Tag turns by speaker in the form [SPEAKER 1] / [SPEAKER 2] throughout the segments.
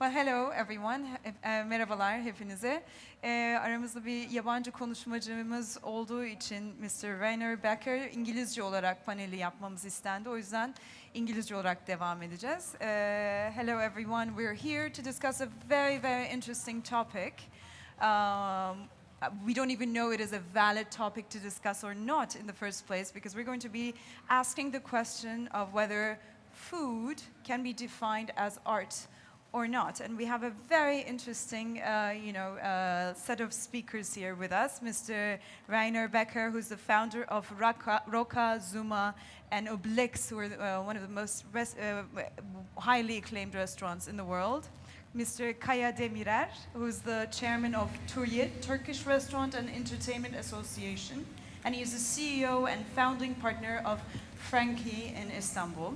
[SPEAKER 1] Well, hello everyone. Merhabalar hepinize. Aramızda bir yabancı konuşmacımız olduğu için Mr. Rainer Becker İngilizce olarak paneli yapmamız istendi. O yüzden İngilizce olarak devam edeceğiz. Hello everyone. We're here to discuss a very, very interesting topic. We don't even know it is a valid topic to discuss or not in the first place, because we're going to be asking the question of whether food can be defined as art or not. And we have a very interesting, set of speakers here with us. Mr. Rainer Becker, who's the founder of Roca, Zuma, and Oblix, who are one of the most highly acclaimed restaurants in the world. Mr. Kaya Demirer, who's the chairman of Turyet, Turkish Restaurant and Entertainment Association. And he is the CEO and founding partner of Frankie in Istanbul.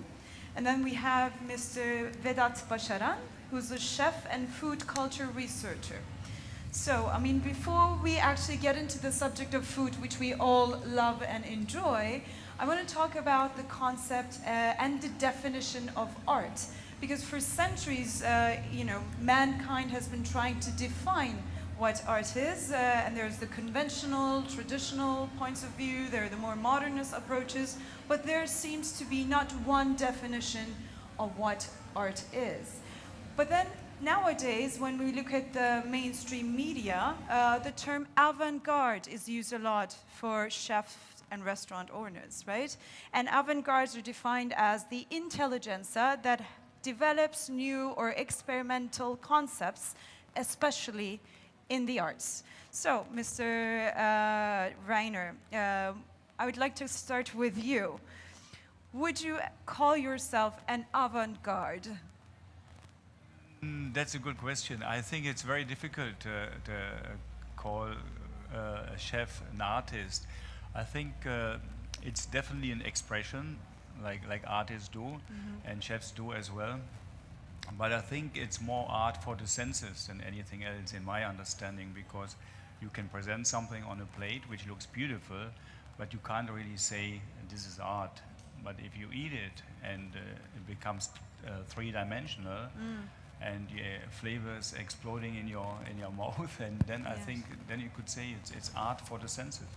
[SPEAKER 1] And then we have Mr. Vedat Basharan, who's a chef and food culture researcher. So, before we actually get into the subject of food, which we all love and enjoy, I want to talk about the concept and the definition of art. Because for centuries, mankind has been trying to define what art is, and there's the conventional, traditional points of view, there are the more modernist approaches, but there seems to be not one definition of what art is. But then nowadays, when we look at the mainstream media, the term avant-garde is used a lot for chefs and restaurant owners, right? And avant-gardes are defined as the intelligentsia that develops new or experimental concepts, especially in the arts. So, Mr. Rainer, I would like to start with you. Would you call yourself an avant-garde?
[SPEAKER 2] That's a good question. I think it's very difficult to call a chef an artist. I think it's definitely an expression, like artists do, and chefs do as well. But I think it's more art for the senses than anything else, in my understanding, because you can present something on a plate which looks beautiful, but you can't really say this is art. But if you eat it and it becomes three-dimensional, and flavors exploding in your mouth, and then I think then you could say it's art for the senses.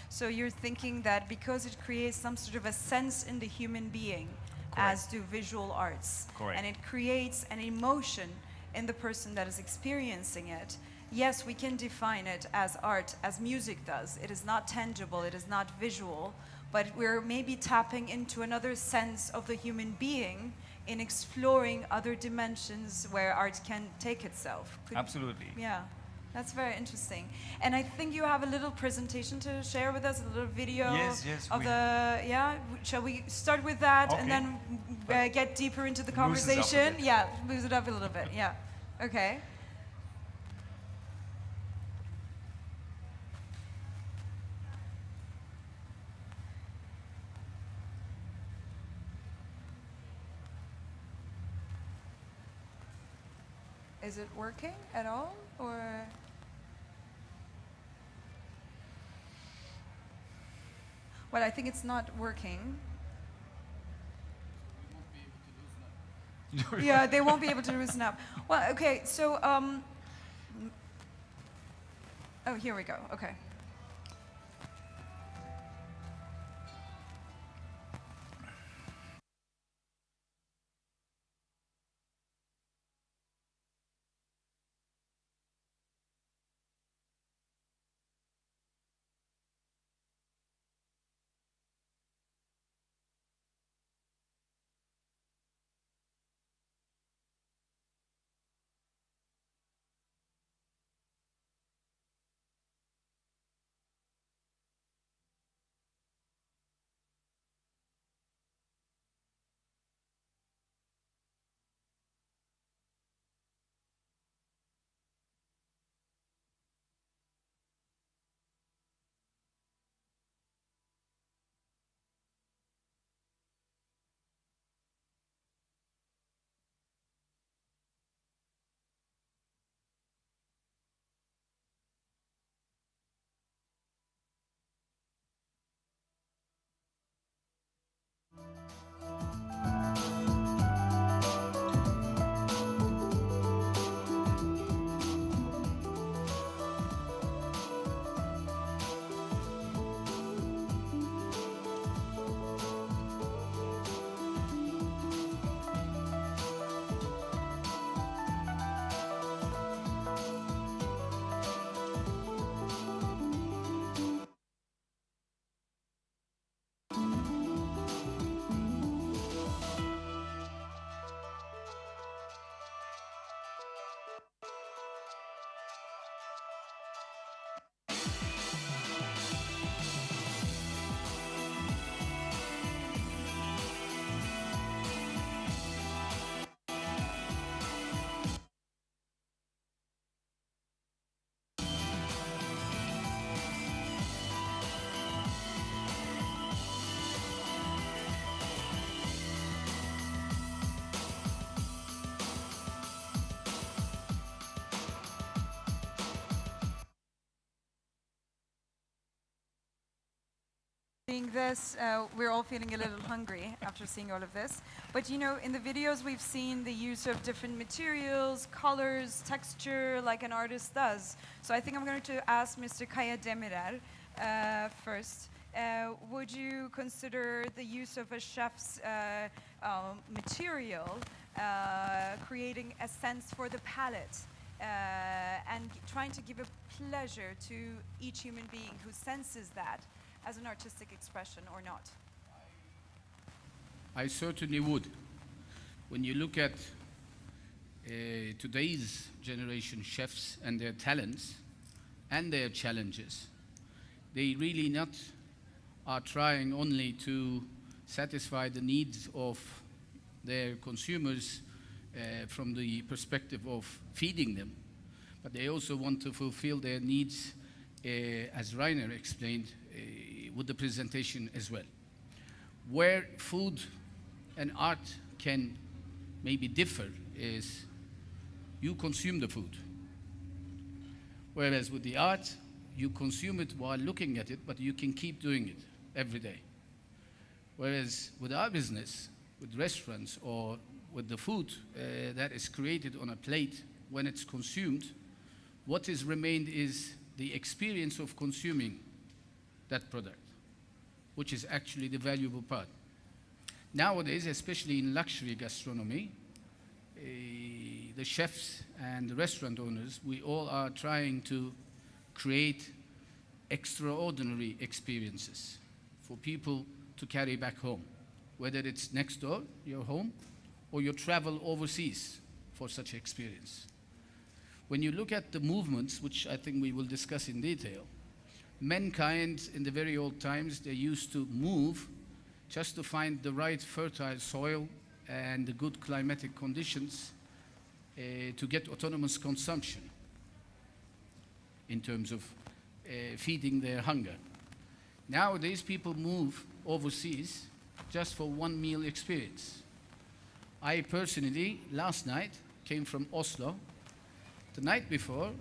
[SPEAKER 1] So you're thinking that because it creates some sort of a sense in the human being,
[SPEAKER 2] Correct.
[SPEAKER 1] as do visual arts,
[SPEAKER 2] Correct.
[SPEAKER 1] and it creates an emotion in the person that is experiencing it. Yes, we can define it as art, as music does. It is not tangible, it is not visual, but we're maybe tapping into another sense of the human being in exploring other dimensions where art can take itself.
[SPEAKER 2] Absolutely.
[SPEAKER 1] Yeah, that's very interesting. And I think you have a little presentation to share with us, a little video
[SPEAKER 2] Yes,
[SPEAKER 1] of the, shall we start with that and
[SPEAKER 2] Okay.
[SPEAKER 1] then get deeper into the
[SPEAKER 2] Loose it up a
[SPEAKER 1] conversation?
[SPEAKER 2] bit.
[SPEAKER 1] Yeah, lose it up a little bit, yeah. Okay. Is it working at all, or? Well, I think it's not working. Yeah, they won't be able to loosen up. Well, okay, so, oh, here we go, okay. seeing this. We're all feeling a little hungry after seeing all of this. But you know, in the videos we've seen the use of different materials, colors, texture, like an artist does. So I think I'm going to ask Mr. Kaya Demirer first. Would you consider the use of a chef's material creating a sense for the palate and trying to give a pleasure to each human being who senses that as an artistic expression or not?
[SPEAKER 3] I certainly would. When you look at today's generation chefs and their talents and their challenges, they really not are trying only to satisfy the needs of their consumers from the perspective of feeding them, but they also want to fulfill their needs, as Rainer explained, with the presentation as well. Where food and art can maybe differ is you consume the food, whereas with the art, you consume it while looking at it, but you can keep doing it every day. Whereas with our business, with restaurants or with the food that is created on a plate, when it's consumed, what is remained is the experience of consuming that product, which is actually the valuable part. Nowadays, especially in luxury gastronomy, the chefs and the restaurant owners, we all are trying to create extraordinary experiences for people to carry back home, whether it's next door, your home, or you travel overseas for such experience. When you look at the movements, which I think we will discuss in detail, mankind in the very old times, they used to move just to find the right fertile soil and the good climatic conditions to get autonomous consumption in terms of feeding their hunger. Nowadays, people move overseas just for one meal experience. I personally, last night, came from Oslo. The night before,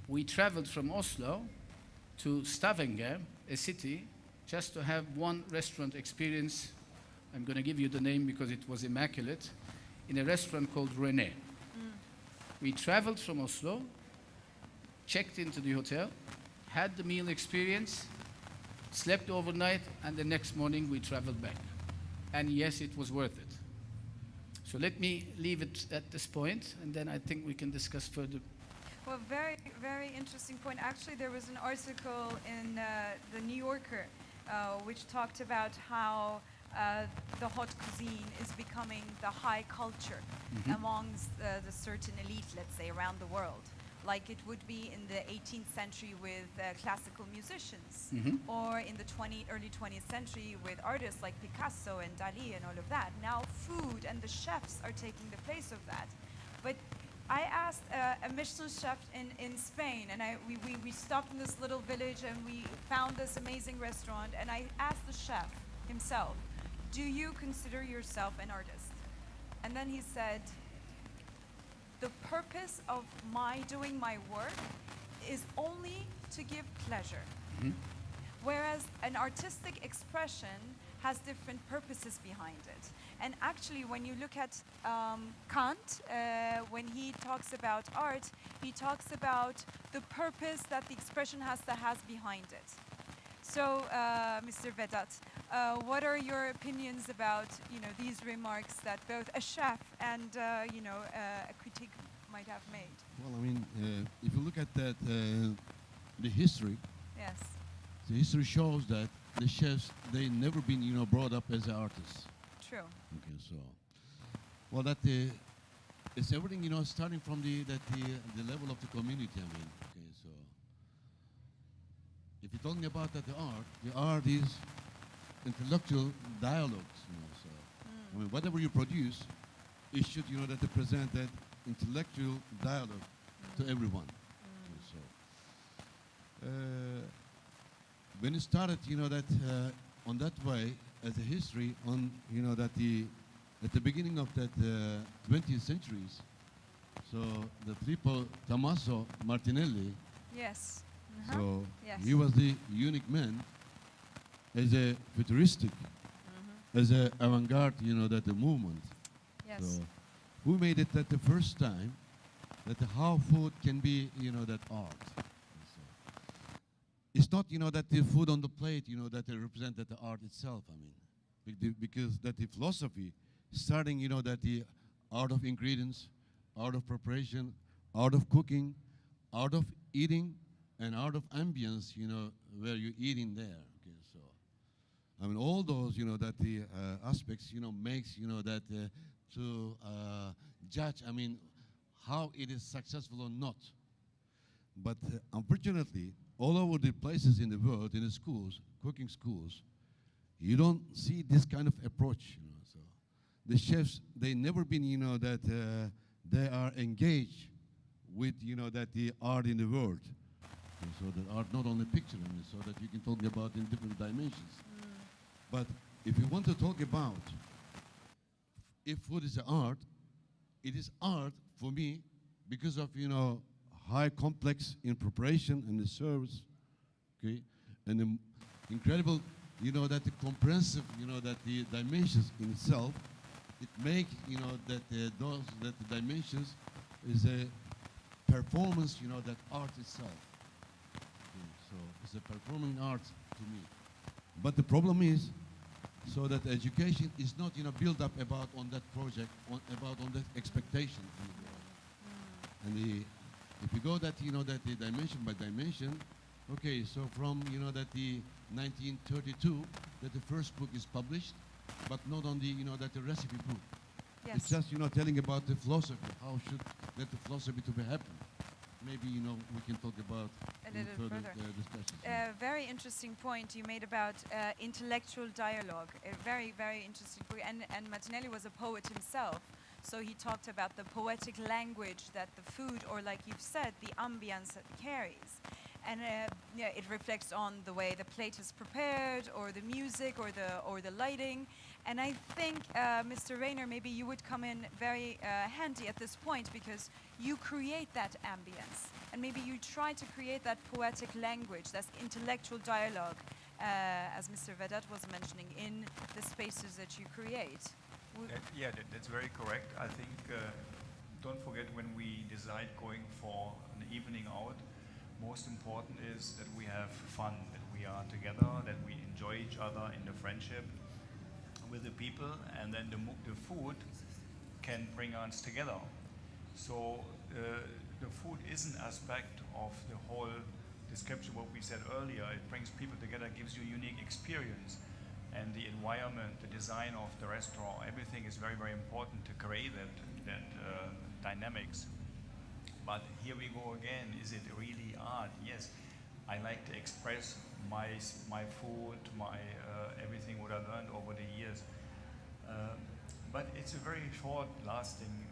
[SPEAKER 3] we traveled from Oslo to Stavanger, a city, just to have one restaurant experience. I'm going to give you the name because it was immaculate, in a restaurant called René. We traveled from Oslo, checked into the hotel, had the meal experience, slept overnight, and the next morning we traveled back. And yes, it was worth it. So let me leave it at this point, and then I think we can discuss further.
[SPEAKER 1] Well, very, very interesting point. Actually, there was an article in the New Yorker which talked about how the hot cuisine is becoming the high culture amongst the certain elite, let's say, around the world. Like it would be in the 18th century with classical musicians, or in the early 20th century with artists like Picasso and Dali and all of that. Now food and the chefs are taking the place of that. But I asked a Michelin chef in Spain, and we stopped in this little village and we found this amazing restaurant, and I asked the chef himself, do you consider yourself an artist? And then he said, the purpose of my doing my work is only to give pleasure. Whereas an artistic expression has different purposes behind it. And actually, when you look at Kant, when he talks about art, he talks about the purpose that the expression has behind it. So, Mr. Vedat, what are your opinions about these remarks that both a chef and a critic might have made?
[SPEAKER 4] Well, I mean, if you look at that, the history,
[SPEAKER 1] Yes.
[SPEAKER 4] the history shows that the chefs, they never been, brought up as artists.
[SPEAKER 1] True.
[SPEAKER 4] Okay, so, well, that it's everything, starting from the level of the community. I mean, okay, so if you're talking about that, the art is intellectual dialogues. So, I mean, whatever you produce, it should, that to present that intellectual dialogue to everyone. Okay, so, when it started, that on that way, as a history on, that at the beginning of that 20th centuries, so the Filippo Tommaso Martinelli,
[SPEAKER 1] Yes.
[SPEAKER 4] so
[SPEAKER 1] Yes.
[SPEAKER 4] he was the unique man as a futuristic, as a avant-garde, that the movement.
[SPEAKER 1] Yes.
[SPEAKER 4] So who made it that the first time that how food can be, that art. So it's not, that the food on the plate, that they represent that the art itself. I mean, because that the philosophy, starting, that the art of ingredients, art of preparation, art of cooking, art of eating, and art of ambience, where you're eating there. Okay, so I mean, all those, that the aspects, makes, that to judge, I mean, how it is successful or not. But unfortunately, all over the places in the world, in the schools, cooking schools, you don't see this kind of approach. So the chefs, they never been, that they are engaged with, that the art in the world. And so the art, not only picture, I mean, so that you can talk about in different dimensions. But if you want to talk about if food is art, it is art for me because of, high complex in preparation and the service, okay, and the incredible, that the comprehensive, that the dimensions in itself, it make, that that the dimensions is a performance, that art itself. Okay, so it's a performing art to me. But the problem is, so that education is not, built up about on that project, about on that expectation. And if you go that, that the dimension by dimension, okay, so from, that the 1932, that the first book is published, but not on the, that the recipe book.
[SPEAKER 1] Yes.
[SPEAKER 4] It's just, telling about the philosophy, how should that the philosophy to be happen. Maybe, we can talk about
[SPEAKER 1] A
[SPEAKER 4] in
[SPEAKER 1] little
[SPEAKER 4] further
[SPEAKER 1] further.
[SPEAKER 4] discussions.
[SPEAKER 1] Very interesting point you made about intellectual dialogue. A very, very interesting point. And Martinelli was a poet himself, so he talked about the poetic language that the food, or like you've said, the ambience that it carries. And yeah, it reflects on the way the plate is prepared, or the music, or the lighting. And I think, Mr. Rayner, maybe you would come in very handy at this point, because you create that ambience, and maybe you try to create that poetic language, that intellectual dialogue, as Mr. Vedat was mentioning, in the spaces that you create.
[SPEAKER 2] Yeah, that's very correct. I think, don't forget, when we decide going for an evening out, most important is that we have fun, that we are together, that we enjoy each other in the friendship with the people, and then the food can bring us together. So the food is an aspect of the whole description, what we said earlier. It brings people together, gives you a unique experience. And the environment, the design of the restaurant, everything is very, very important to create that dynamics. But here we go again, is it really art? Yes, I like to express my food, my everything what I learned over the years. But it's a very short lasting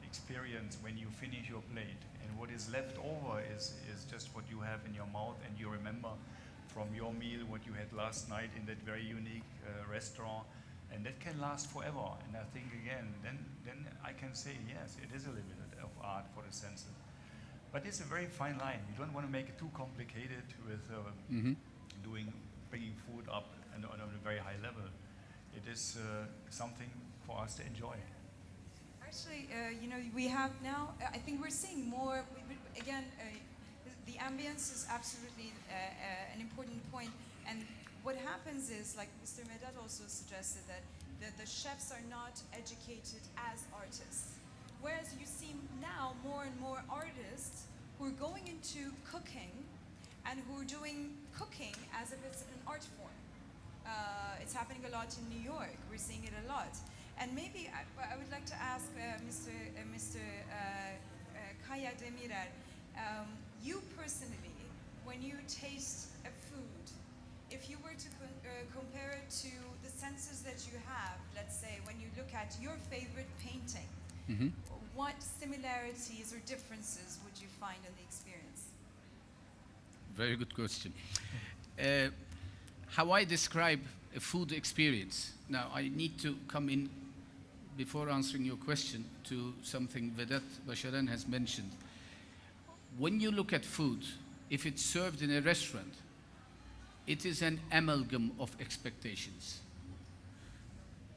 [SPEAKER 2] experience when you finish your plate. And what is left over is just what you have in your mouth, and you remember from your meal what you had last night in that very unique restaurant. And that can last forever. And I think again, then I can say, yes, it is a little bit of art for the senses. But it's a very fine line. You don't want to make it too complicated with bringing food up and on a very high level. It is something for us to enjoy.
[SPEAKER 1] Actually, we have now, I think we're seeing more, again, the ambience is absolutely an important point. And what happens is, like Mr. Vedat also suggested, that the chefs are not educated as artists. Whereas you see now more and more artists who are going into cooking and who are doing cooking as if it's an art form. It's happening a lot in New York. We're seeing it a lot. And maybe I would like to ask Mr. Kaya Demirer, you personally, when you taste a food, if you were to compare it to the senses that you have, let's say when you look at your favorite painting, what similarities or differences would you find in the experience?
[SPEAKER 3] Very good question. How I describe a food experience. Now, I need to come in, before answering your question, to something Vedat Basharan has mentioned. When you look at food, if it's served in a restaurant, it is an amalgam of expectations.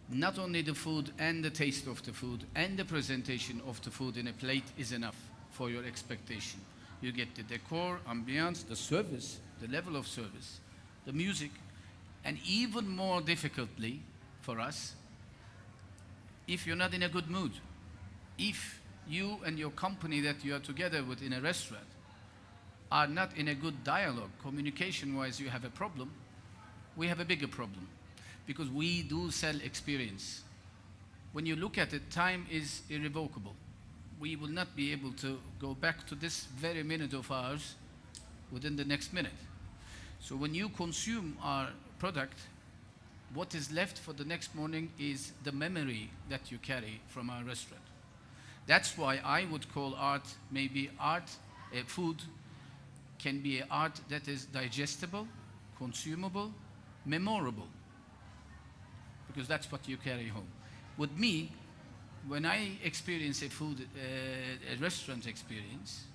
[SPEAKER 3] Not only the food and the taste of the food and the presentation of the food in a plate is enough for your expectation. You get the decor, ambiance, the service, the level of service, the music, and even more difficultly for us, if you're not in a good mood, if you and your company that you are together with in a restaurant are not in a good dialogue, communication-wise you have a problem, we have a bigger problem. Because we do sell experience. When you look at it, time is irrevocable. We will not be able to go back to this very minute of ours within the next minute. So when you consume our product, what is left for the next morning is the memory that you carry from our restaurant. That's why I would call art, maybe art, food can be art that is digestible, consumable, memorable. Because that's what you carry home. With me, when I experience a food, a restaurant experience,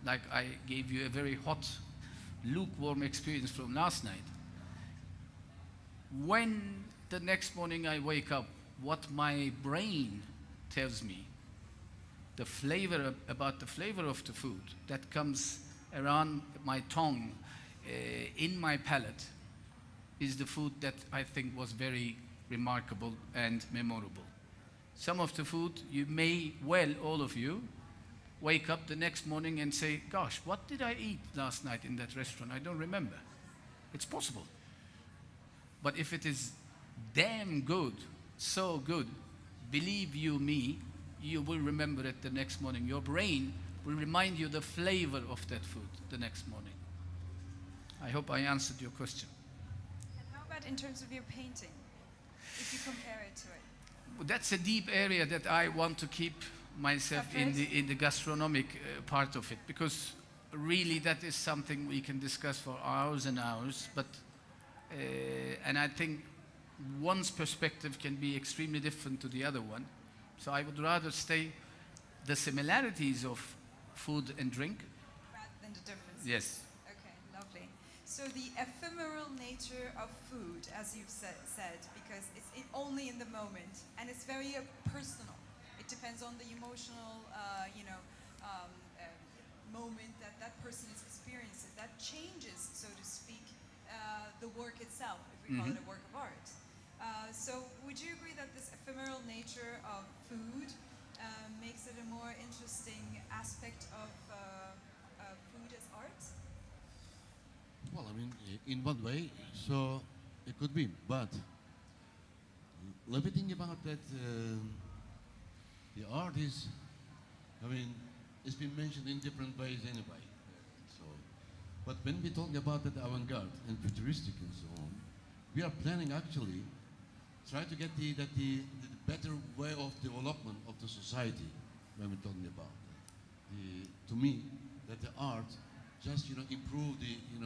[SPEAKER 3] like I gave you a very hot, lukewarm experience from last night, when the next morning I wake up, what my brain tells me, the flavor, about the flavor of the food that comes around my tongue, in my palate, is the food that I think was very remarkable and memorable. Some of the food, you may well, all of you, wake up the next morning and say, gosh, what did I eat last night in that restaurant? I don't remember. It's possible. But if it is damn good, so good, believe you me, you will remember it the next morning. Your brain will remind you the flavor of that food the next morning. I hope I answered your question.
[SPEAKER 1] And how about in terms of your painting, if you compare it to it?
[SPEAKER 3] Well, that's a deep area that I want to keep myself in the gastronomic part of it, because really that is something we can discuss for hours and hours. But and I think one's perspective can be extremely different to the other one. So I would rather stay the similarities of food and drink.
[SPEAKER 1] Rather than the differences.
[SPEAKER 3] Yes.
[SPEAKER 1] Okay, lovely. So the ephemeral nature of food, as you've said, because it's only in the moment, and it's very personal. It depends on the emotional, moment that that person is experiencing. That changes, so to speak, the work itself, if we call it a work of art. So would you agree that this ephemeral nature of food makes it a more interesting aspect of food as art?
[SPEAKER 4] Well, I mean, in one way, so it could be, but let me think about that. The art is, I mean, it's been mentioned in different ways anyway. So, but when we talk about that avant-garde and futuristic and so on, we are planning actually try to get the better way of development of the society when we're talking about to me that the art just improve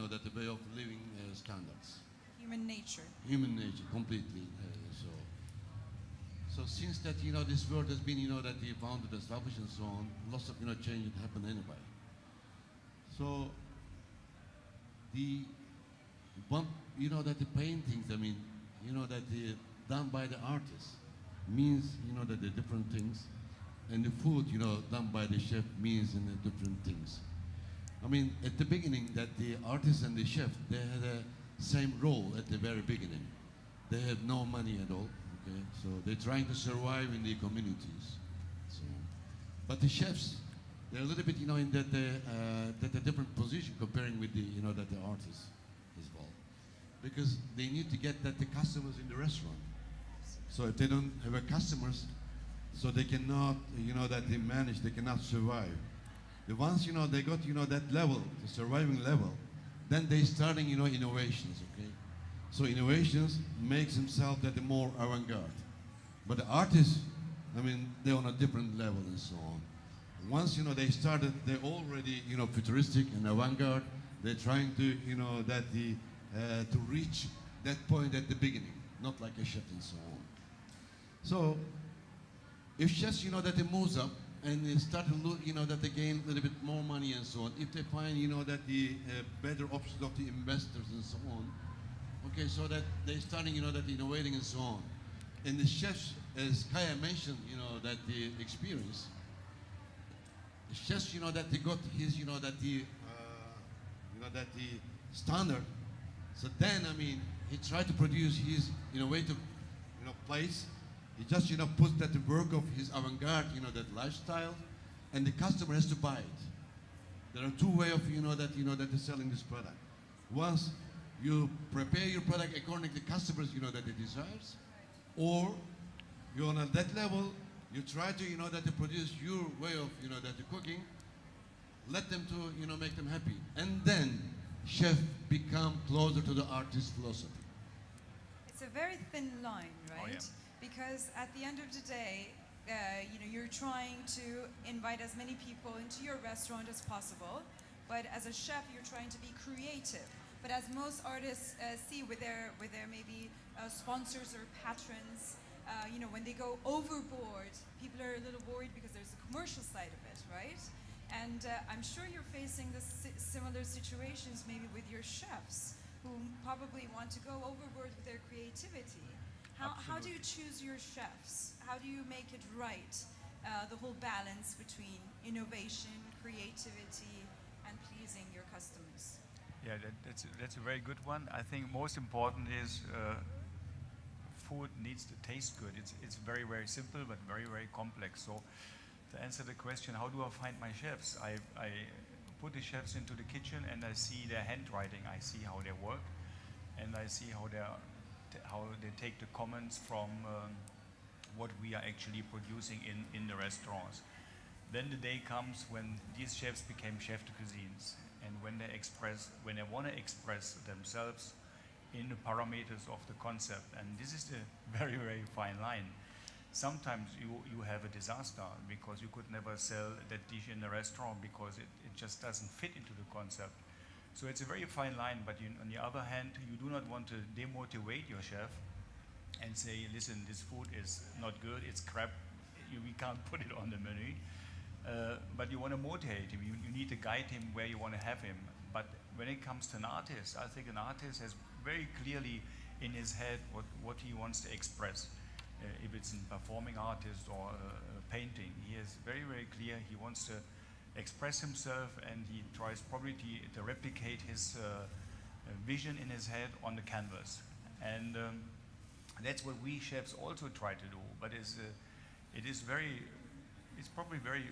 [SPEAKER 4] that the way of living standards.
[SPEAKER 1] Human nature.
[SPEAKER 4] Human nature completely. So since that this world has been that he founded, established, and so on, lots of change had happened anyway. So the one that the paintings, I mean, that the done by the artist means that the different things, and the food done by the chef means in the different things. I mean, at the beginning, that the artist and the chef, they had a same role at the very beginning. They had no money at all. Okay, so they're trying to survive in the communities. So, but the chefs, they're a little bit, in that a different position comparing with the, that the artists as well, because they need to get that the customers in the restaurant. So if they don't have a customers, so they cannot, that they manage, they cannot survive. The once, they got, that level, the surviving level, then they starting, innovations, okay? So innovations makes himself that the more avant-garde. But the artists, I mean, they're on a different level and so on. Once, they started, they're already, futuristic and avant-garde. They're trying to, to reach that point at the beginning, not like a chef and so on. So, if chefs, that they moves up and they start to look, that they gain a little bit more money and so on, if they find, that the better options of the investors and so on, Okay, so that they're starting, that innovating and so on. And the chefs, as Kaya mentioned, that the experience, the chefs, that they got his, that the standard. So then, he tried to produce his innovative, place. He just, puts that work of his avant-garde, that lifestyle, and the customer has to buy it. There are two ways of, that they're selling this product. Once you prepare your product according to the customers, that they desires, or you're on that level, you try to, that they produce your way of, that the cooking, let them to, make them happy. And then chef become closer to the artist's philosophy.
[SPEAKER 1] It's a very thin line, right?
[SPEAKER 2] Oh, yeah.
[SPEAKER 1] Because at the end of the day, you're trying to invite as many people into your restaurant as possible, but as a chef, you're trying to be creative. But as most artists see with their maybe sponsors or patrons, when they go overboard, people are a little worried because there's a commercial side of it, right? And I'm sure you're facing similar situations maybe with your chefs who probably want to go overboard with their creativity. How do you choose your chefs? How do you make it right? The whole balance between innovation, creativity, and pleasing your customers.
[SPEAKER 2] Yeah, that's a very good one. I think most important is food needs to taste good. It's very, very simple, but very, very complex. So to answer the question, how do I find my chefs? I put the chefs into the kitchen and I see their handwriting. I see how they work, and I see how they take the comments from what we are actually producing in the restaurants. Then the day comes when these chefs became chef de cuisines, and when they want to express themselves in the parameters of the concept. And this is the very, very fine line. Sometimes you have a disaster because you could never sell that dish in the restaurant because it just doesn't fit into the concept. So it's a very fine line, but on the other hand, you do not want to demotivate your chef and say, listen, this food is not good, it's crap, we can't put it on the menu. But you want to motivate him, you need to guide him where you want to have him. But when it comes to an artist, I think an artist has very clearly in his head what he wants to express. If it's a performing artist or a painting, he is very, very clear. He wants to express himself, and he tries probably to replicate his vision in his head on the canvas. And that's what we chefs also try to do. But it's probably very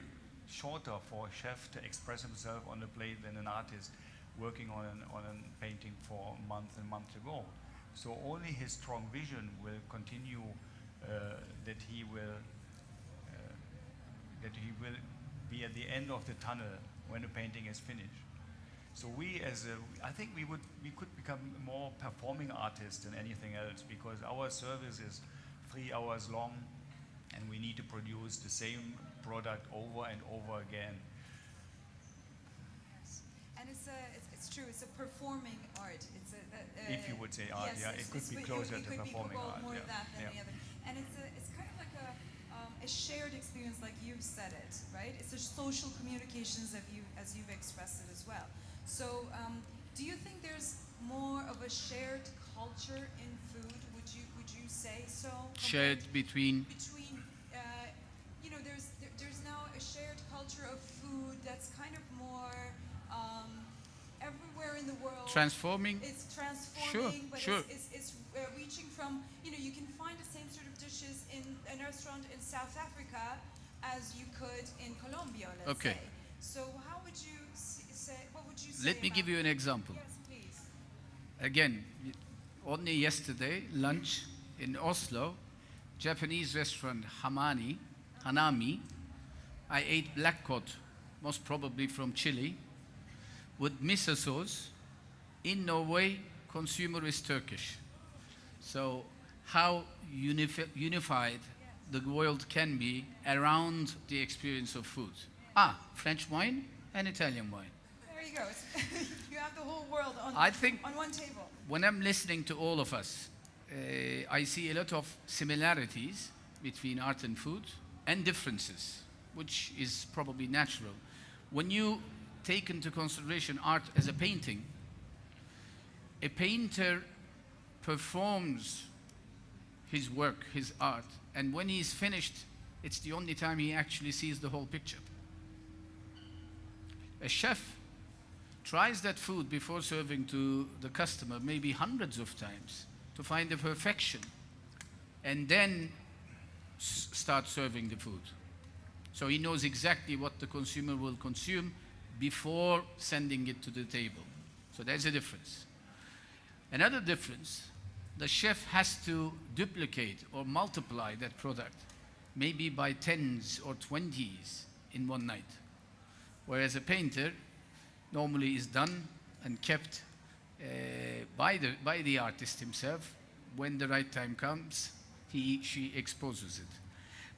[SPEAKER 2] shorter for a chef to express himself on the plate than an artist working on a painting for months and months ago. So only his strong vision will continue. That he will be at the end of the tunnel when the painting is finished. So I think we could become more performing artists than anything else, because our service is 3 hours long, and we need to produce the same product over and over again.
[SPEAKER 1] Yes, and it's true. It's a performing art.
[SPEAKER 2] If you would say art,
[SPEAKER 1] yes,
[SPEAKER 2] yeah, it could be closer to performing art.
[SPEAKER 1] More
[SPEAKER 2] Yeah.
[SPEAKER 1] of that than
[SPEAKER 2] Yeah.
[SPEAKER 1] the other. And it's kind of like a shared experience, like you've said it, right? It's a social communications as you've expressed it as well. So, do you think there's more of a shared culture in food? Would you say so?
[SPEAKER 3] Shared between
[SPEAKER 1] There's now a shared culture of food that's kind of more everywhere in the world.
[SPEAKER 3] transforming.
[SPEAKER 1] It's transforming, but
[SPEAKER 3] sure.
[SPEAKER 1] it's reaching from, you can find the same sort of dishes in a restaurant in South Africa as you could in Colombia, let's
[SPEAKER 3] Okay.
[SPEAKER 1] say. So how would you say, what would you say?
[SPEAKER 3] Let me give you an example.
[SPEAKER 1] Yes, please.
[SPEAKER 3] Again, only yesterday, lunch in Oslo, Japanese restaurant Hanami, I ate black cod, most probably from Chile, with miso sauce. In Norway, consumer is Turkish. So how unified the world can be around the experience of food. French wine and Italian wine.
[SPEAKER 1] There you go. You have the whole world on one table.
[SPEAKER 3] When I'm listening to all of us, I see a lot of similarities between art and food and differences, which is probably natural. When you take into consideration art as a painting, a painter performs his work, his art, and when he's finished, it's the only time he actually sees the whole picture. A chef tries that food before serving to the customer maybe hundreds of times to find the perfection, and then start serving the food. So he knows exactly what the consumer will consume before sending it to the table. So there's a difference. Another difference, the chef has to duplicate or multiply that product maybe by 10s or 20s in one night. Whereas a painter normally is done and kept by the artist himself. When the right time comes, she exposes it.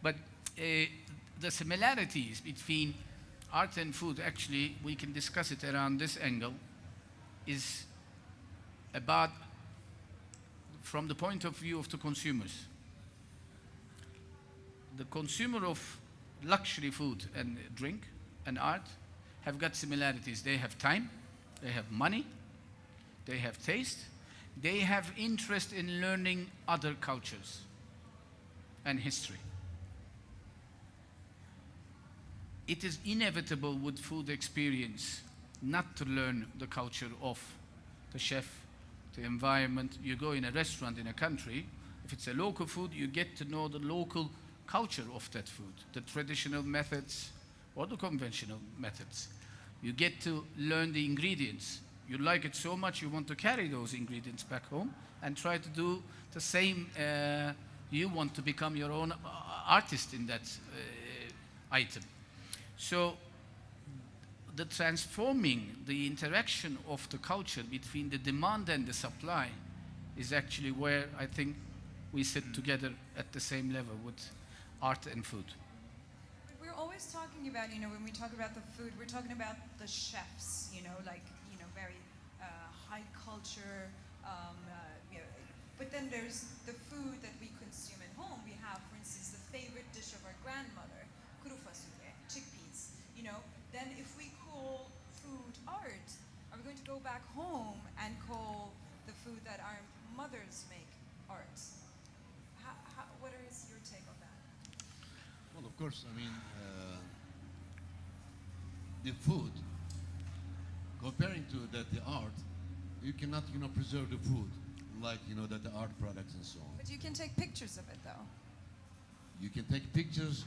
[SPEAKER 3] But the similarities between art and food, actually, we can discuss it around this angle, is about from the point of view of the consumers. The consumer of luxury food and drink and art have got similarities. They have time, they have money, they have taste, they have interest in learning other cultures and history. It is inevitable with food experience not to learn the culture of the chef, the environment. You go in a restaurant in a country, if it's a local food, you get to know the local culture of that food, the traditional methods or the conventional methods. You get to learn the ingredients. You like it so much you want to carry those ingredients back home and try to do the same. You want to become your own artist in that item. So the transforming, the interaction of the culture between the demand and the supply is actually where I think we sit together at the same level with art and food.
[SPEAKER 1] We're always talking about, when we talk about the food, we're talking about the chefs, very high culture, but then there's the food that we consume at home. We have, for instance, the favorite dish of our grandmother, kuru fasulye, chickpeas. Then if we call food art, are we going to go back home and call the food that our mothers make art? What is your take on that?
[SPEAKER 4] Well, of course, the food, comparing to the art, you cannot, preserve the food like, that the art products and so on.
[SPEAKER 1] But you can take pictures of it, though.
[SPEAKER 4] You can take pictures,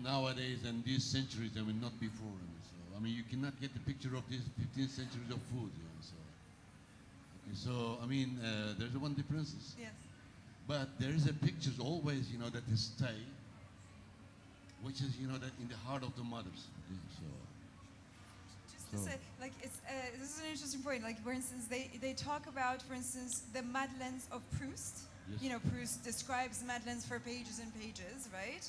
[SPEAKER 4] nowadays and these centuries, not before. You cannot get the picture of these 15th centuries of food, there's one differences.
[SPEAKER 1] Yes.
[SPEAKER 4] But there is a pictures always, that is stay, which is, that in the heart of the mothers.
[SPEAKER 1] Just to say, this is an interesting point. Like, for instance, they talk about, for instance, the Madeleines of Proust.
[SPEAKER 4] Yes.
[SPEAKER 1] Proust describes Madeleines for pages and pages, right?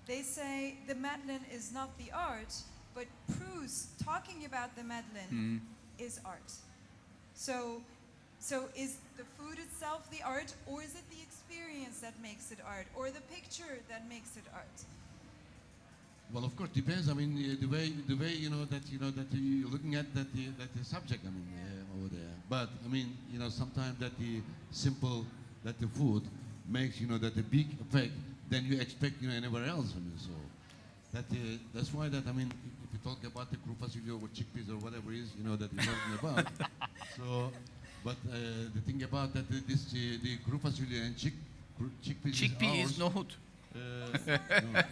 [SPEAKER 1] They say the Madeleine is not the art, but Proust talking about the Madeleine is art. So is the food itself the art, or is it the experience that makes it art, or the picture that makes it art?
[SPEAKER 4] Well, of course, depends. The way that you're looking at that the subject. Over there. But sometimes that the simple that the food makes that the big effect than you expect anywhere else. That's why that if you talk about the kuru fasulye or chickpeas or whatever it is that you're talking about. But the thing about that the kuru fasulye and chickpeas
[SPEAKER 3] Chickpea
[SPEAKER 4] is
[SPEAKER 3] is nohut.
[SPEAKER 4] no.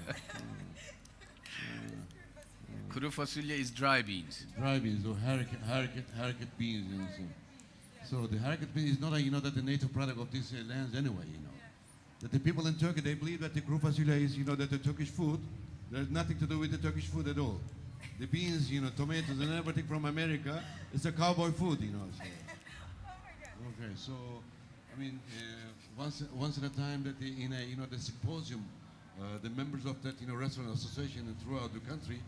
[SPEAKER 3] Kuru fasulye is dry beans.
[SPEAKER 4] Dry beans or haricot beans. So the haricot bean is not that the native product of these lands anyway. That the people in Turkey, they believe that the kuru fasulye is that the Turkish food. There's nothing to do with the Turkish food at all. The beans, tomatoes and everything from America, it's a cowboy food. So.
[SPEAKER 1] Oh my God.
[SPEAKER 4] Okay, so once at a time that in a the symposium, the members of that restaurant association throughout the country,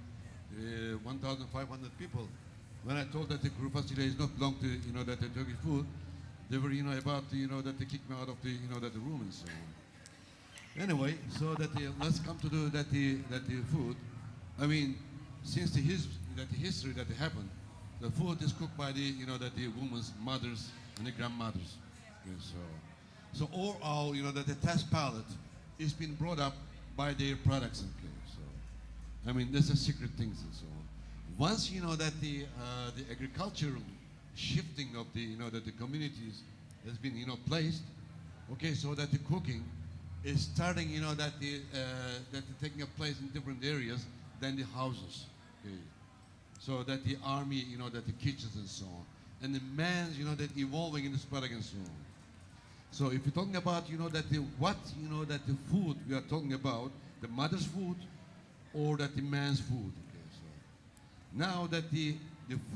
[SPEAKER 4] 1,500 people. When I told that the kuru fasulye is not belong to that the Turkish food, they were about that they kicked me out of the that the room and so on. Anyway, so that let's come to the food. Since the history that happened, the food is cooked by the the women's mothers and the grandmothers. Okay, So all, that the test palette is being brought up by their products and claims. So, I mean, there's a secret things and so on. Once that the agricultural shifting of that the communities has been placed, okay, so that the cooking is starting that taking a place in different areas than the houses, okay. So that the army, that the kitchens and so on, and the man's, that evolving in this product and so on. So if you're talking about, that that the food we are talking about, the mother's food or that the man's food. Okay, so now that the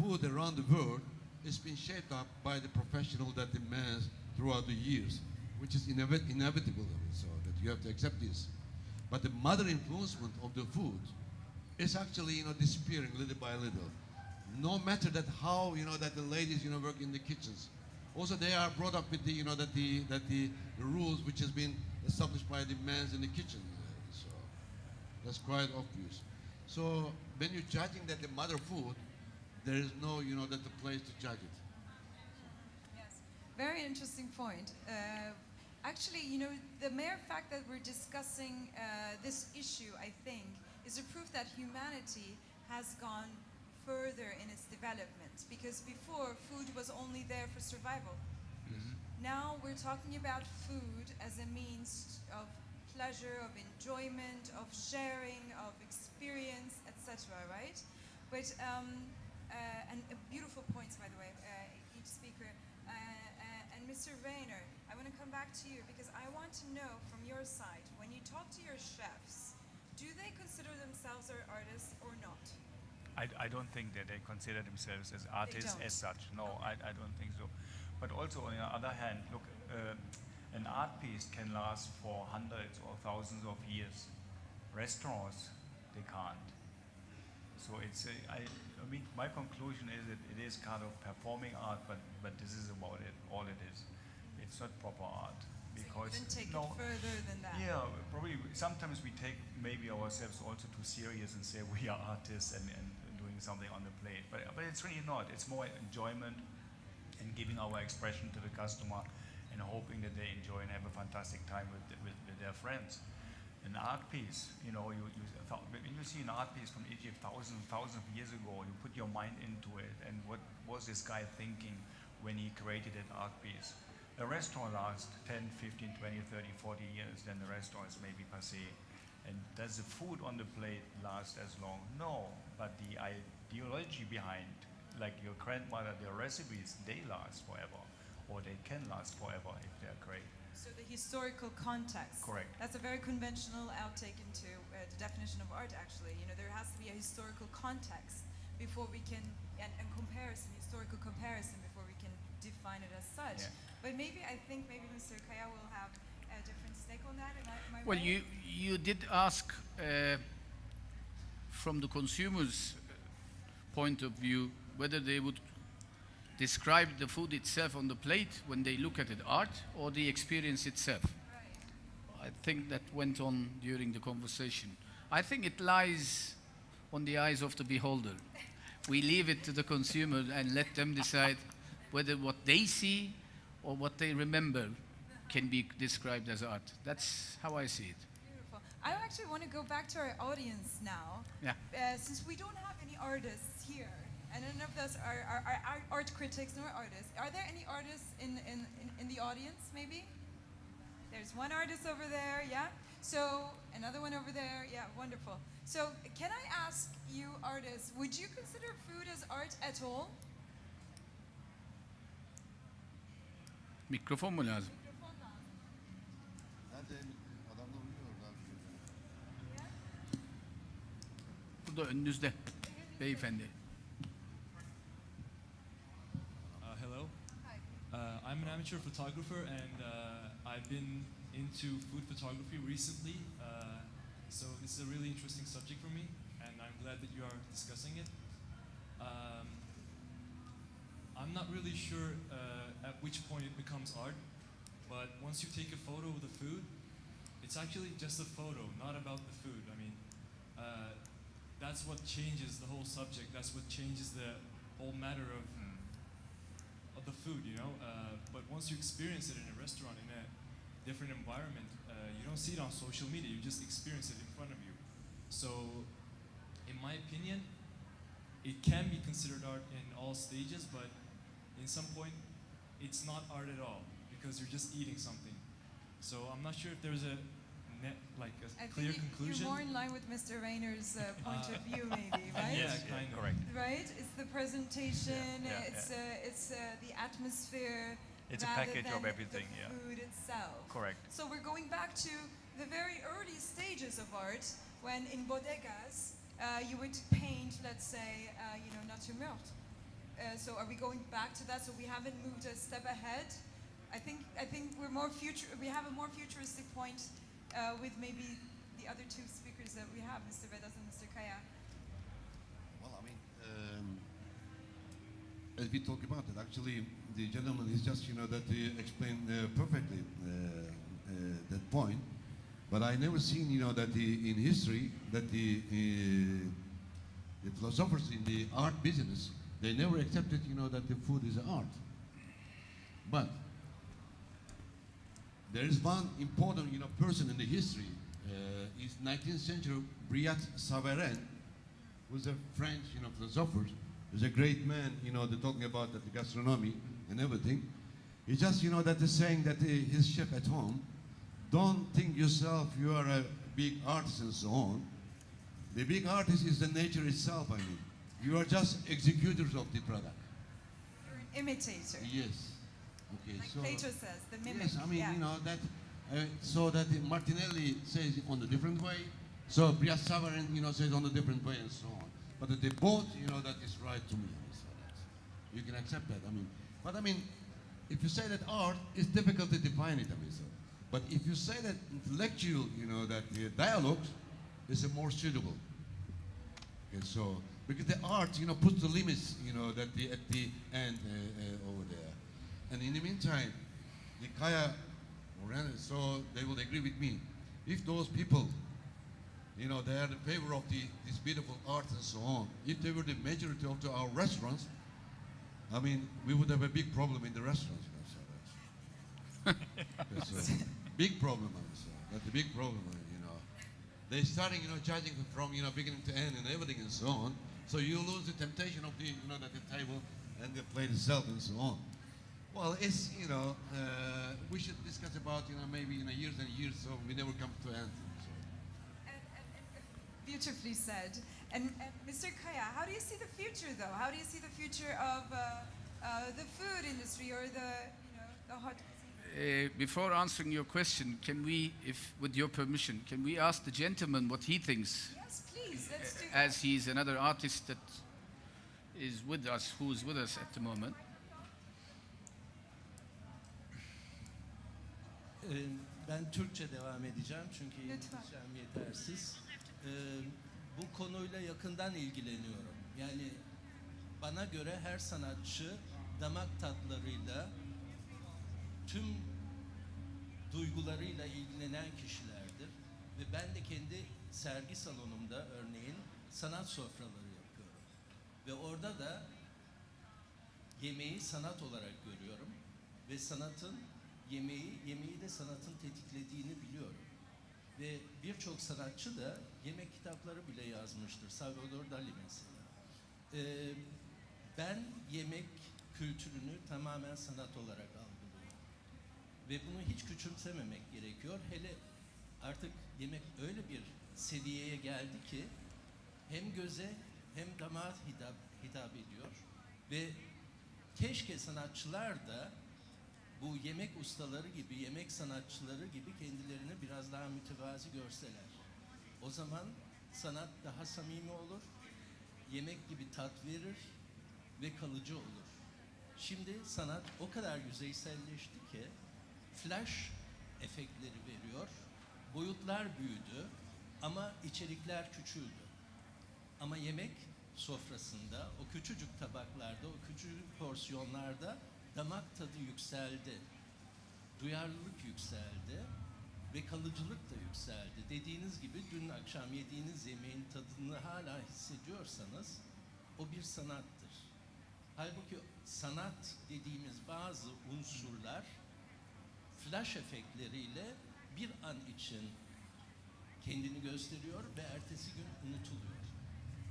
[SPEAKER 4] food around the world is being shaped up by the professional that the man's throughout the years, which is inevitable. So that you have to accept this. But the mother influencement of the food is actually, disappearing little by little. No matter that how, that the ladies, work in the kitchens. Also, they are brought up with the, that the rules which has been established by the men in the kitchen. So that's quite obvious. So when you're judging that the mother food, there is no, that the place to judge it.
[SPEAKER 1] Yes, very interesting point. Actually, the mere fact that we're discussing this issue, I think, is a proof that humanity has gone further in its development, because before food was only there for survival. Now we're talking about food as a means of pleasure, of enjoyment, of sharing, of experience, etc. Right? But and beautiful points, by the way, each speaker. And Mr. Rayner, I want to come back to you because I want to know from your side, when you talk to your chefs, do they consider themselves as artists or not?
[SPEAKER 2] I don't think that they consider themselves as artists
[SPEAKER 1] don't.
[SPEAKER 2] as such. No, I don't think so. But also, on the other hand, look, an art piece can last for hundreds or thousands of years. Restaurants, they can't. So it's, I mean, my conclusion is that it is kind of performing art, but this is about it, all it is. It's not proper art. Because
[SPEAKER 1] So you didn't take it further than that.
[SPEAKER 2] Yeah, probably. Sometimes we take maybe ourselves also too serious and say we are artists and doing something on the plate. But it's really not. It's more enjoyment and giving our expression to the customer and hoping that they enjoy and have a fantastic time with their friends. An art piece, when you see an art piece from Egypt thousands of years ago, you put your mind into it, and what was this guy thinking when he created that art piece? A restaurant lasts 10, 15, 20, 30, 40 years, then the restaurant is maybe passé. And does the food on the plate last as long? No, but the ideology behind, like your grandmother, their recipes, they last forever, or they can last forever if they're great.
[SPEAKER 1] So the historical context.
[SPEAKER 2] Correct.
[SPEAKER 1] That's a very conventional outtake into the definition of art, actually. There has to be a historical context before we can, and comparison, historical comparison, before we can define it as such.
[SPEAKER 2] Yeah.
[SPEAKER 1] But I think maybe Mr. Kaya will have a different stake on that. Am I
[SPEAKER 3] Well,
[SPEAKER 1] right?
[SPEAKER 3] you did ask from the consumer's point of view whether they would describe the food itself on the plate when they look at it, art, or the experience itself.
[SPEAKER 1] Right.
[SPEAKER 3] I think that went on during the conversation. I think it lies on the eyes of the beholder. We leave it to the consumer and let them decide whether what they see or what they remember can be described as art. That's how I see it.
[SPEAKER 1] Beautiful. I actually want to go back to our audience now.
[SPEAKER 3] Yeah.
[SPEAKER 1] Since we don't have any artists here, and none of us are art critics nor artists, are there any artists in the audience, maybe? There's one artist over there, yeah? So, another one over there, yeah, wonderful. So, can I ask you artists, would you consider food as art at all?
[SPEAKER 3] Mikrofon mu lazım? Burada önünüzde beyefendi.
[SPEAKER 5] Hello.
[SPEAKER 1] Hi.
[SPEAKER 5] I'm an amateur photographer, and I've been into food photography recently. So this is a really interesting subject for me, and I'm glad that you are discussing it. I'm not really sure at which point it becomes art, but once you take a photo of the food, it's actually just a photo, not about the food. I mean, that's what changes the whole subject. That's what changes the whole matter of the food, But once you experience it in a restaurant, different environment. You don't see it on social media. You just experience it in front of you. So, in my opinion, it can be considered art in all stages, but in some point, it's not art at all because you're just eating something. So I'm not sure if there's a
[SPEAKER 1] I
[SPEAKER 5] clear
[SPEAKER 1] think
[SPEAKER 5] conclusion.
[SPEAKER 1] you're more in line with Mr. Rayner's point of view, maybe, right?
[SPEAKER 5] Yeah, kind of.
[SPEAKER 2] correct.
[SPEAKER 1] Right? It's the presentation.
[SPEAKER 2] Yeah,
[SPEAKER 1] it's the atmosphere.
[SPEAKER 2] It's a
[SPEAKER 1] rather
[SPEAKER 2] package
[SPEAKER 1] than
[SPEAKER 2] of everything,
[SPEAKER 1] the
[SPEAKER 2] yeah.
[SPEAKER 1] food itself.
[SPEAKER 2] Correct.
[SPEAKER 1] So we're going back to the very early stages of art, when in bodegas you would paint, let's say, nature morte. So are we going back to that? So we haven't moved a step ahead. I think we're more we have a more futuristic point with maybe the other two speakers that we have, Mr. Vedas and Mr. Kaya.
[SPEAKER 4] Well, I mean, as we talk about it, actually, the gentleman is just, that he explained perfectly that point. But I never seen, that in history, that the philosophers in the art business, they never accepted, that the food is art. But there is one important, person in the history. Is 19th century Brillat Savarin, who's a French, philosopher. He's a great man, they're talking about the gastronomy and everything. It's just, that is saying that his chef at home, don't think yourself you are a big artist and so on. The big artist is the nature itself, I mean. You are just executors of the product.
[SPEAKER 1] You're an imitator.
[SPEAKER 4] Yes. Okay,
[SPEAKER 1] Like
[SPEAKER 4] so
[SPEAKER 1] Plato says, the mimic.
[SPEAKER 4] yes, I mean,
[SPEAKER 1] yeah.
[SPEAKER 4] that so that Martinelli says it on a different way. So Brillat Savarin, says on a different way and so on. But they both, that is right to me. I mean, so that's, you can accept that. I mean, but I mean, if you say that art, it's difficult to define it. I mean, so. But if you say that intellectual, that the dialogues is a more suitable. Okay, so because the art, puts the limits, that at the end over there. And in the meantime, the Kaya, so they will agree with me. If those people, they are in favor of this beautiful art and so on, if they were the majority of our restaurants, I mean, we would have a big problem in the restaurants. So that's a big problem. So that's a big problem. They're starting, judging from, beginning to end and everything and so on. So you lose the temptation of the, that the table and the plate itself and so on. Well, it's, we should discuss about, maybe in years and years, so we never come to end. So.
[SPEAKER 1] And beautifully said. And Mr. Kaya, how do you see the future, though? How do you see the future of the food industry or the hot cuisine?
[SPEAKER 3] Before answering your question, can we, with your permission, can we ask the gentleman what he thinks?
[SPEAKER 1] Yes, please. Let's do that.
[SPEAKER 3] As he's another artist that is with us, who is with us at the moment.
[SPEAKER 6] Ben Türkçe devam edeceğim çünkü
[SPEAKER 1] Lütfen.
[SPEAKER 6] İngilizcem yetersiz. Bu konuyla yakından ilgileniyorum. Yani bana göre her sanatçı damak tatlarıyla, tüm duygularıyla ilgilenen kişilerdir. Ve ben de kendi sergi salonumda örneğin sanat sofraları yapıyorum. Ve orada da yemeği sanat olarak görüyorum. Ve sanatın yemeği de sanatın tetiklediğini biliyorum. Ve birçok sanatçı da yemek kitapları bile yazmıştır. Salvador Dali mesela. Ben yemek kültürünü tamamen sanat olarak algılıyorum. Ve bunu hiç küçümsememek gerekiyor. Hele artık yemek öyle bir seviyeye geldi ki hem göze hem damağa hitap ediyor. Ve keşke sanatçılar da bu yemek ustaları gibi, yemek sanatçıları gibi kendilerini biraz daha mütevazi görseler. O zaman sanat daha samimi olur, yemek gibi tat verir ve kalıcı olur. Şimdi sanat o kadar yüzeyselleşti ki flash efektleri veriyor, boyutlar büyüdü ama içerikler küçüldü. Ama yemek sofrasında, o küçücük tabaklarda, o küçücük porsiyonlarda damak tadı yükseldi, duyarlılık yükseldi ve kalıcılık da yükseldi. Dediğiniz gibi dün akşam yediğiniz yemeğin tadını hala hissediyorsanız o bir sanattır. Halbuki sanat dediğimiz bazı unsurlar flash efektleriyle bir an için kendini gösteriyor ve ertesi gün unutuluyor.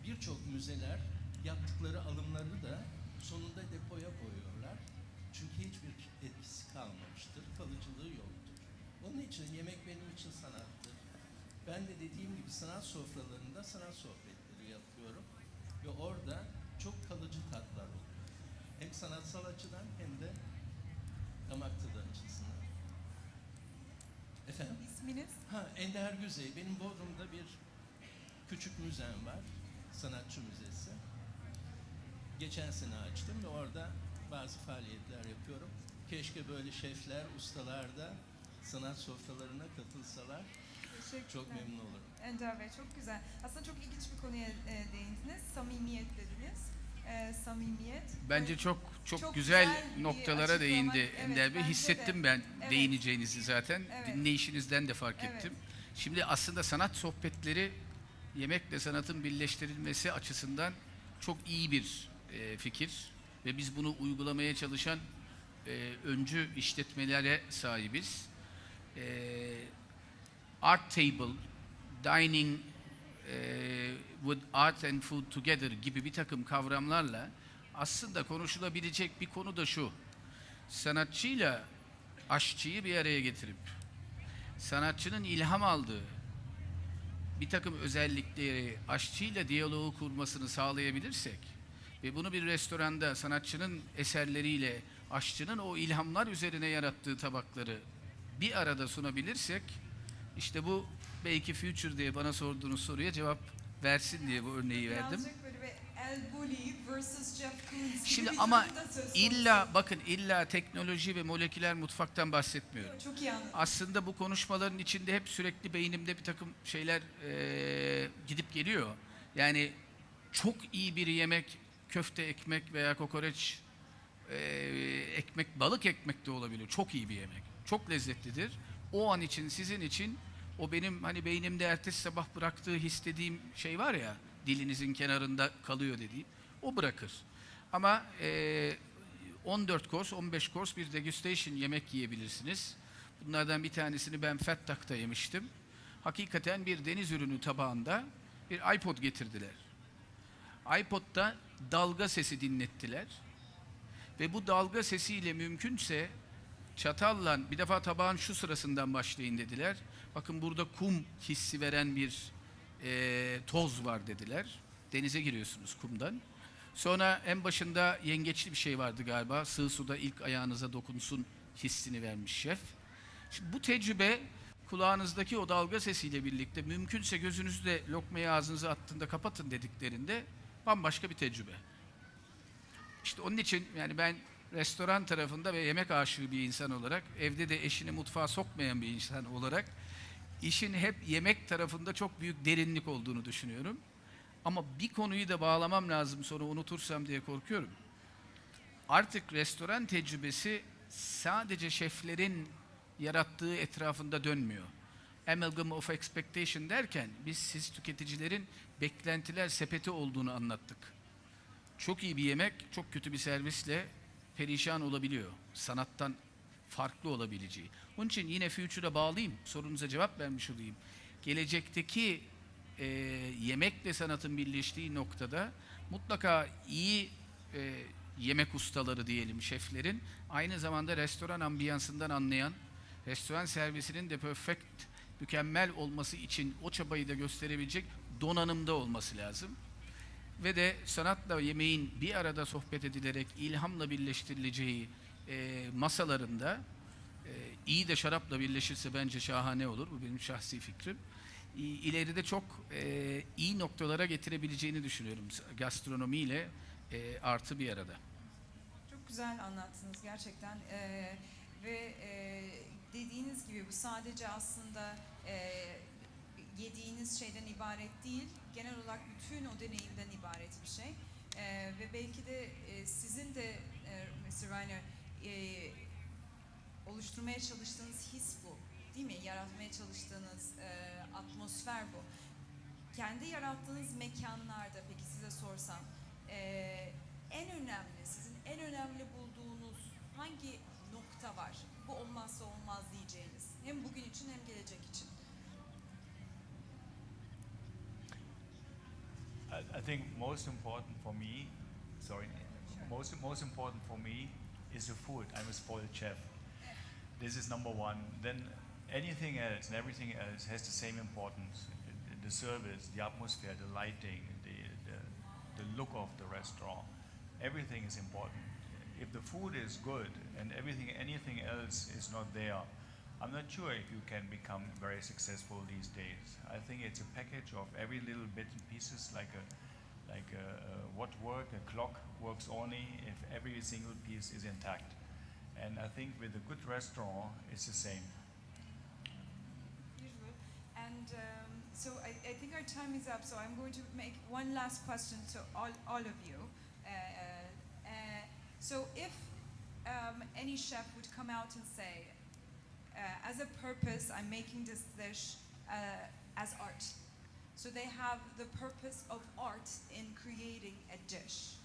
[SPEAKER 6] Birçok müzeler yaptıkları alımları da sonunda depoya koyuyorlar. Çünkü hiçbir etkisi kalmamıştır, kalıcılığı yoktur. Onun için yemek benim için sanattır. Ben de dediğim gibi sanat sofralarında sanat sohbetleri yapıyorum. Ve orada çok kalıcı tatlar oluyor. Hem sanatsal açıdan hem de damak tadı açısından. Efendim?
[SPEAKER 1] İsminiz?
[SPEAKER 6] Ender Güzey. Benim Bodrum'da bir küçük müzem var. Sanatçı Müzesi. Geçen sene açtım ve orada bazı faaliyetler yapıyorum. Keşke böyle şefler, ustalar da sanat sofralarına katılsalar. Çok memnun olurum.
[SPEAKER 1] Ender Bey, çok güzel. Aslında çok ilginç bir konuya değindiniz. Samimiyet dediniz. Samimiyet.
[SPEAKER 3] Bence çok
[SPEAKER 1] Çok
[SPEAKER 3] güzel
[SPEAKER 1] güzel bir
[SPEAKER 3] noktalara
[SPEAKER 1] açıklama.
[SPEAKER 3] değindi
[SPEAKER 1] Evet,
[SPEAKER 3] Ender Bey.
[SPEAKER 1] bence
[SPEAKER 3] Hissettim
[SPEAKER 1] de.
[SPEAKER 3] ben
[SPEAKER 1] Evet.
[SPEAKER 3] değineceğinizi zaten.
[SPEAKER 1] Evet.
[SPEAKER 3] Dinleyişinizden de fark
[SPEAKER 1] Evet.
[SPEAKER 3] ettim. Şimdi aslında sanat sohbetleri yemekle sanatın birleştirilmesi açısından çok iyi bir fikir ve biz bunu uygulamaya çalışan öncü işletmelere sahibiz. Art table, dining with art and food together gibi bir takım kavramlarla aslında konuşulabilecek bir konu da şu. Sanatçıyla aşçıyı bir araya getirip sanatçının ilham aldığı bir takım özellikleri aşçıyla diyaloğu kurmasını sağlayabilirsek ve bunu bir restoranda sanatçının eserleriyle aşçının o ilhamlar üzerine yarattığı tabakları bir arada sunabilirsek, işte bu belki Future diye bana sorduğunuz soruya cevap versin diye bu örneği verdim.
[SPEAKER 1] Birazcık böyle bir El Bulli versus Jeff Koons gibi
[SPEAKER 3] Şimdi
[SPEAKER 1] bir
[SPEAKER 3] ama
[SPEAKER 1] durum da söz konusu.
[SPEAKER 3] illa teknoloji ve moleküler mutfaktan bahsetmiyorum.
[SPEAKER 1] Çok iyi anladım.
[SPEAKER 3] Aslında bu konuşmaların içinde hep sürekli beynimde bir takım şeyler gidip geliyor. Yani çok iyi bir yemek, köfte ekmek veya kokoreç ekmek, balık ekmek de olabilir. Çok iyi bir yemek. Çok lezzetlidir. O an için, sizin için o benim hani beynimde ertesi sabah bıraktığı istediğim şey var ya, dilinizin kenarında kalıyor dediğim, o bırakır. Ama 14 course, 15 course bir degustation yemek yiyebilirsiniz. Bunlardan bir tanesini ben Fettah'ta yemiştim. Hakikaten bir deniz ürünü tabağında bir iPod getirdiler. iPod'da dalga sesi dinlettiler. Ve bu dalga sesiyle mümkünse çatalla bir defa tabağın şu sırasından başlayın dediler. Bakın burada kum hissi veren bir toz var dediler. Denize giriyorsunuz kumdan. Sonra en başında yengeçli bir şey vardı galiba. Sığ suda ilk ayağınıza dokunsun hissini vermiş şef. Şimdi bu tecrübe kulağınızdaki o dalga sesiyle birlikte mümkünse gözünüzde lokmayı ağzınıza attığında kapatın dediklerinde bambaşka bir tecrübe. İşte onun için yani ben restoran tarafında ve yemek aşığı bir insan olarak, evde de eşini mutfağa sokmayan bir insan olarak işin hep yemek tarafında çok büyük derinlik olduğunu düşünüyorum. Ama bir konuyu da bağlamam lazım, sonra unutursam diye korkuyorum. Artık restoran tecrübesi sadece şeflerin yarattığı etrafında dönmüyor. Amalgam of expectation derken biz siz tüketicilerin beklentiler sepeti olduğunu anlattık. Çok iyi bir yemek, çok kötü bir servisle perişan olabiliyor. Sanattan farklı olabileceği. Onun için yine Future'a bağlayayım, sorunuza cevap vermiş olayım. Gelecekteki yemekle sanatın birleştiği noktada mutlaka iyi yemek ustaları diyelim, şeflerin aynı zamanda restoran ambiyansından anlayan, restoran servisinin de perfect, mükemmel olması için o çabayı da gösterebilecek donanımda olması lazım. Ve de sanatla yemeğin bir arada sohbet edilerek ilhamla birleştirileceği masalarında iyi de şarapla birleşirse bence şahane olur. Bu benim şahsi fikrim. İleride çok iyi noktalara getirebileceğini düşünüyorum gastronomiyle artı bir arada.
[SPEAKER 1] Çok güzel anlattınız gerçekten. Ve dediğiniz gibi bu sadece aslında yediğiniz şeyden ibaret değil, genel olarak bütün o deneyimden ibaret bir şey. Ve belki de sizin de Mr. Reiner oluşturmaya çalıştığınız his bu, değil mi? Yaratmaya çalıştığınız atmosfer bu. Kendi yarattığınız mekanlarda, peki size sorsam, en önemli, sizin en önemli bulduğunuz hangi nokta var? Bu olmazsa olmaz
[SPEAKER 2] I think most important for me, sorry, most important for me is the food. I'm a spoiled chef. This is number one. Then anything else and everything else has the same importance. The service, the atmosphere, the lighting, the look of the restaurant, everything is important. If the food is good and anything else is not there, I'm not sure if you can become very successful these days. I think it's a package of every little bit and pieces, like what work, a clock works only if every single piece is intact. And I think with a good restaurant, it's the same.
[SPEAKER 1] Usual. And so I think our time is up, so I'm going to make one last question to all of you. So if any chef would come out and say, as a purpose, I'm making this dish as art. So they have the purpose of art in creating a dish.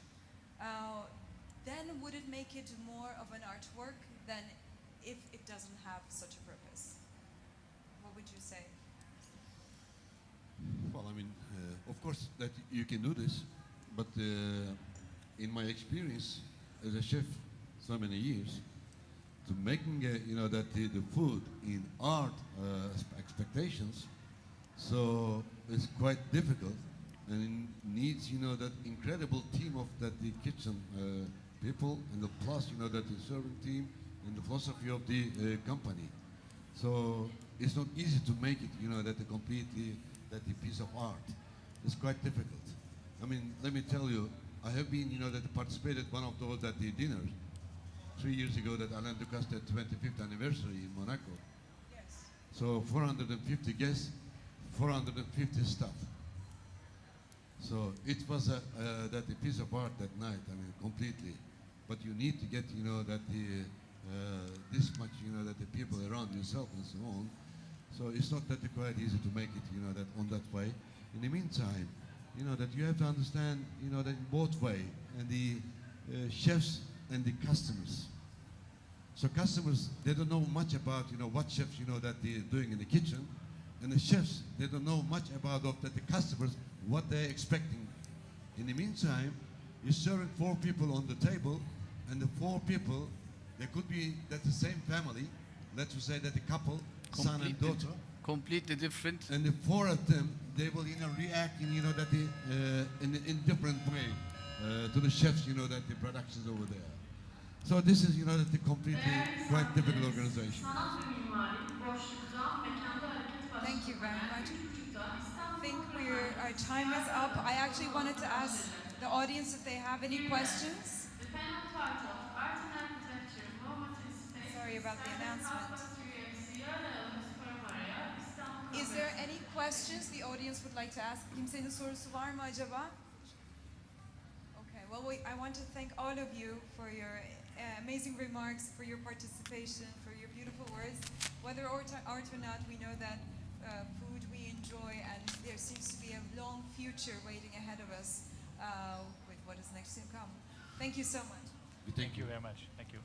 [SPEAKER 1] Then would it make it more of an artwork than if it doesn't have such a purpose? What would you say?
[SPEAKER 4] Well, I mean, of course that you can do this, but in my experience as a chef, so many years, to making that the food in art expectations, so it's quite difficult, and it needs that incredible team of that the kitchen people, and the plus that the serving team and the philosophy of the company. So it's not easy to make it that the completely that the piece of art. It's quite difficult. I mean, let me tell you, I have been that participated one of those at the dinners 3 years ago that Alain Ducasse 25th anniversary in Monaco.
[SPEAKER 1] Yes.
[SPEAKER 4] So 450 guests, 450 staff. So it was that a piece of art that night. I mean, completely. But you need to get that the this much that the people around yourself and so on. So it's not that quite easy to make it that on that way. In the meantime, that you have to understand that in both way, and the chefs and the customers. So customers, they don't know much about what chefs that they're doing in the kitchen, and the chefs, they don't know much about that the customers, what they're expecting. In the meantime, you're serving 4 people on the table, and the 4 people, they could be that the same family. Let's say that the couple, son and daughter,
[SPEAKER 3] Completely different.
[SPEAKER 4] and the 4 of them, they will react in that in different way to the chefs that the productions over there. So this is that the completely quite difficult organization.
[SPEAKER 1] Thank you very much. I think our time is up. I actually wanted to ask the audience if they have any questions. Sorry about the announcement. Is there any questions the audience would like to ask? Kimsenin sorusu var mı acaba? Okay, well, I want to thank all of you for your amazing remarks, for your participation, for your beautiful words. Whether art or not, we know that food we enjoy, and there seems to be a long future waiting ahead of us with what is next to come. Thank you so much.
[SPEAKER 2] Thank you very much. Thank you.